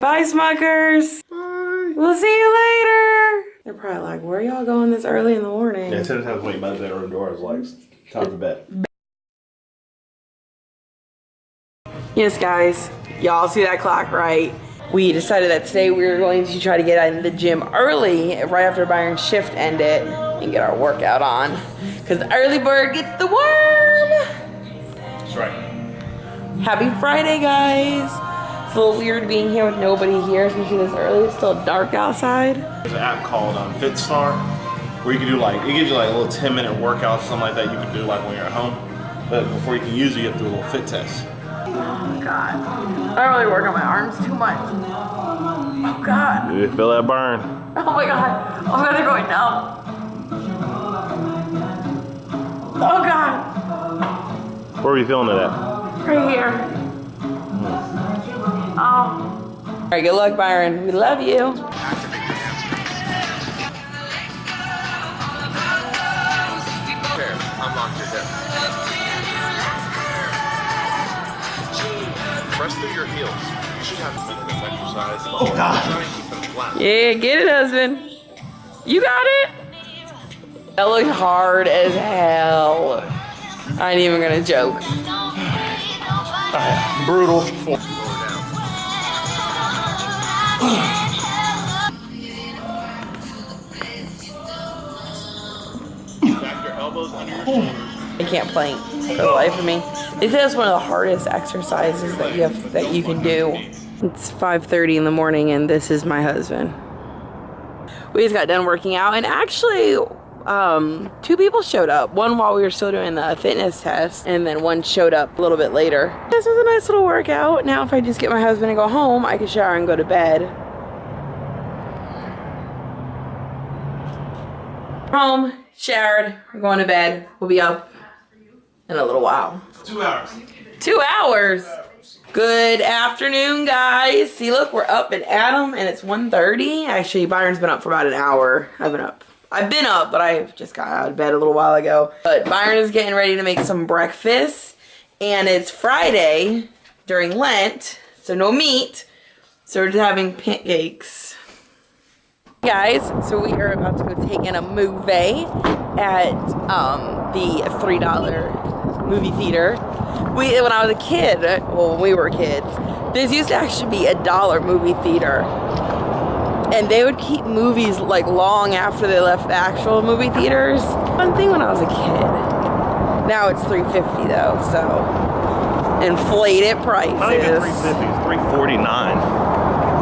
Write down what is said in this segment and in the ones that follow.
Bye, Smuckers. Bye. We'll see you later. They're probably like, where are y'all going this early in the morning? Yeah, 10 times waiting by the bedroom door. I was like, time for bed. Yes, guys. Y'all see that clock, right? We decided that today we were going to try to get out of the gym early, right after Byron's shift ended, and get our workout on. Because the early bird gets the worm. That's right. Happy Friday, guys. It's a little weird being here with nobody here, especially this early. It's still dark outside. There's an app called FitStar where you can do like, it gives you like a little 10-minute workout, something like that you can do like when you're at home. But before you can use it, you have to do a little fit test. Oh, God. I don't really work on my arms too much. Oh, God. You feel that burn? Oh, my God. Oh, my God, they're going numb. Oh, God. Where are you feeling it at? Right here. Oh. All right, good luck, Byron. We love you. Unlock your hip. Press through your heels. You should have to make this exercise. Oh, God. Try and keep them flat. Yeah, get it, husband. You got it? That looked hard as hell. I ain't even gonna joke. Brutal. Lower down. Back your elbows under your shoulders. I can't plank for the life of me. They say that's one of the hardest exercises that you can do. It's 5:30 in the morning and this is my husband. We just got done working out and actually 2 people showed up. One while we were still doing the fitness test and then one showed up a little bit later. This was a nice little workout. Now if I just get my husband and go home, I can shower and go to bed. Home, showered, we're going to bed. We'll be up in a little while. 2 hours. 2 hours. Good afternoon, guys. See, look, we're up and at 'em, and it's 1:30. Actually, Byron's been up for about an hour. I've been up, but I just got out of bed a little while ago. But Byron is getting ready to make some breakfast, and it's Friday during Lent, so no meat. So we're just having pancakes. Guys, so we are about to go take in a movie at the $3 movie theater. When I was a kid, well, when we were kids, this used to actually be a $1 movie theater. And they would keep movies like long after they left the actual movie theaters. One thing when I was a kid. Now it's $3.50 though, so inflated prices. Not even $3.50, it's $3.49.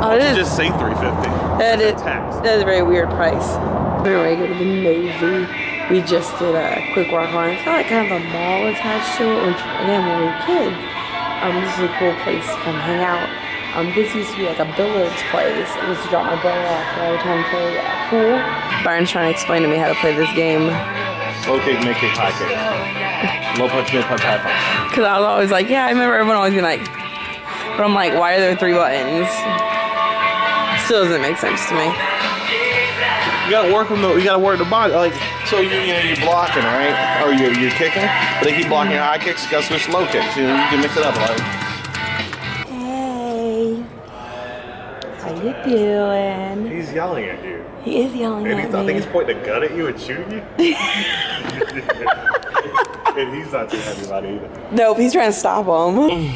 Oh, it is. Just say $3.50. That is a very weird price. We're ready to go to the movie. We just did a quick walk around. It's got like kind of a mall attached to it, which again, when we were kids, this is a cool place to come hang out. This used to be like a billiards place. I used to drop my brother off all the time to play pool. Byron's trying to explain to me how to play this game. Low kick, mid kick, high kick. Low punch, mid punch, high punch. Because I was always like, yeah, I remember everyone always being like, but I'm like, why are there 3 buttons? Still doesn't make sense to me. You gotta work them though. You gotta work the body. Like, so you're blocking, right? Or you're kicking, but they keep blocking your high kicks. You gotta switch to low kicks. You can mix it up, like. Hey, how you doing? He's yelling at you. He is yelling at me. I think he's pointing a gun at you and shooting you. And he's not too happy about it either. Nope, he's trying to stop him.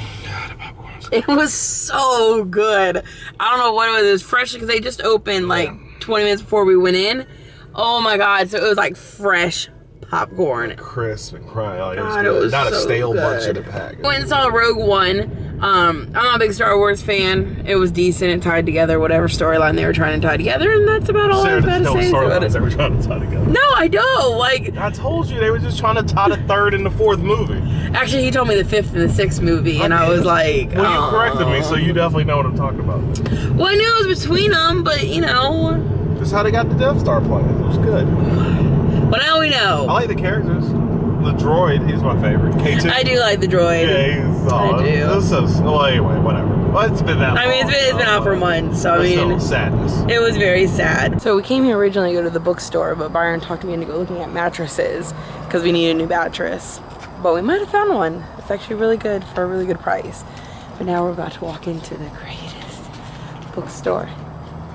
It was so good. I don't know what it was. It was fresh because they just opened like 20 minutes before we went in. Oh my God. So it was like fresh popcorn. Crisp and crying. Like, God, it was good. it was Not so a stale good. bunch in the pack. Went and saw Rogue One. I'm not a big Star Wars fan. It was decent and tied together whatever storyline they were trying to tie together, and that's about all I've got to say about it. They were trying to tie together. No, I don't. Like, I told you they were just trying to tie the 3rd and the 4th movie. actually, he told me the 5th and the 6th movie, and I was like, well, you corrected me, so you definitely know what I'm talking about. Well, I knew it was between them, but you know. That's how they got the Death Star planned. It was good. But now we know. I like the characters. The droid, he's my favorite. K2. I do like the droid. Yeah, he's I do. Well, anyway, whatever. Well, it's been that long. I mean, it's been out for months, so I mean, sadness. It was very sad. So we came here originally to go to the bookstore, but Byron talked me into go looking at mattresses because we need a new mattress. But we might have found one. It's actually really good for a really good price. But now we're about to walk into the greatest bookstore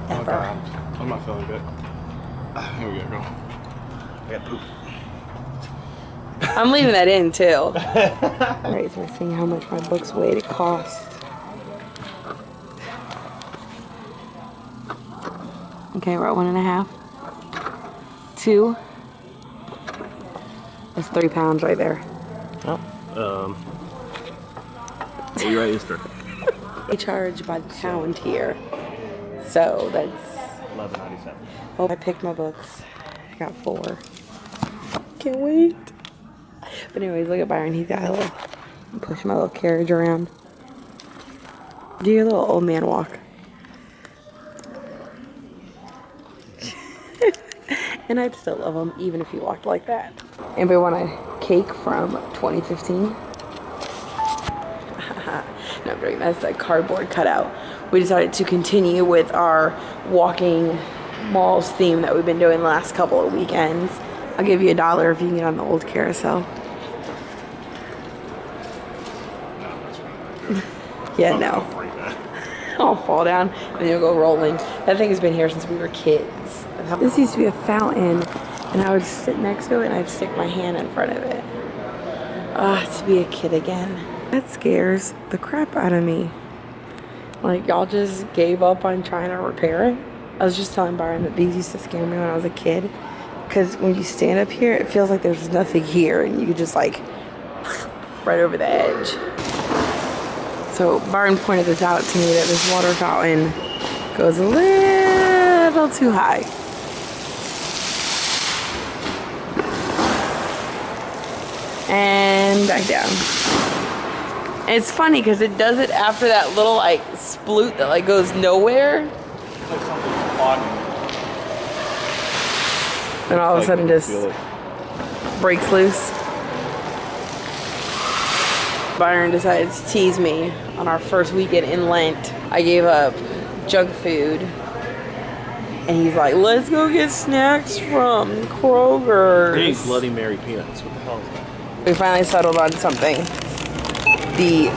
Oh ever. God, I'm not feeling good. Here we go, girl. I got poop. I'm leaving that in too. Alright, so I'm seeing how much my books weigh to cost. Okay, we're at 1.5. 2. That's 3 pounds right there. Oh, you right, Easter. They charge by the pound here. So that's $11.97. Oh, I picked my books. I got 4. Can't wait. But anyways, look at Byron. He's got a little, I'm pushing my little carriage around. Do your little old man walk. And I'd still love him even if he walked like that. Anybody want a cake from 2015? No, I'm joking. That's a cardboard cutout. We decided to continue with our walking malls theme that we've been doing the last couple of weekends. I'll give you $1 if you can get on the old carousel. Yeah, no. I'll fall down and you'll go rolling. That thing has been here since we were kids. This used to be a fountain, and I would sit next to it and I'd stick my hand in front of it. To be a kid again. That scares the crap out of me. Like, y'all just gave up on trying to repair it. I was just telling Byron that these used to scare me when I was a kid. Because when you stand up here, it feels like there's nothing here, and you could just, like, right over the edge. So Byron pointed this out to me, that this water fountain goes a little too high. And back down. And it's funny because it does it after that little like sploot that like goes nowhere. It's like something's clogging. And all of a sudden just breaks loose. Byron decided to tease me on our first weekend in Lent. I gave up junk food. And he's like, let's go get snacks from Kroger's. They eat Bloody Mary peanuts. What the hell is that? We finally settled on something. The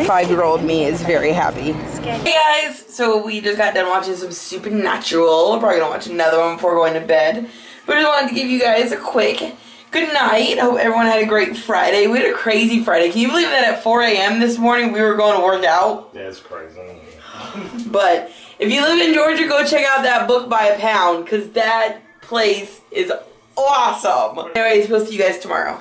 5-year-old me is very happy. Hey guys, so we just got done watching some Supernatural. We're probably gonna watch another one before going to bed. But I just wanted to give you guys a quick good night. I hope everyone had a great Friday. We had a crazy Friday. Can you believe that at 4 a.m. this morning we were going to work out? Yeah, it's crazy. But if you live in Georgia, go check out that Book by a Pound, because that place is awesome. Anyways, we'll see you guys tomorrow.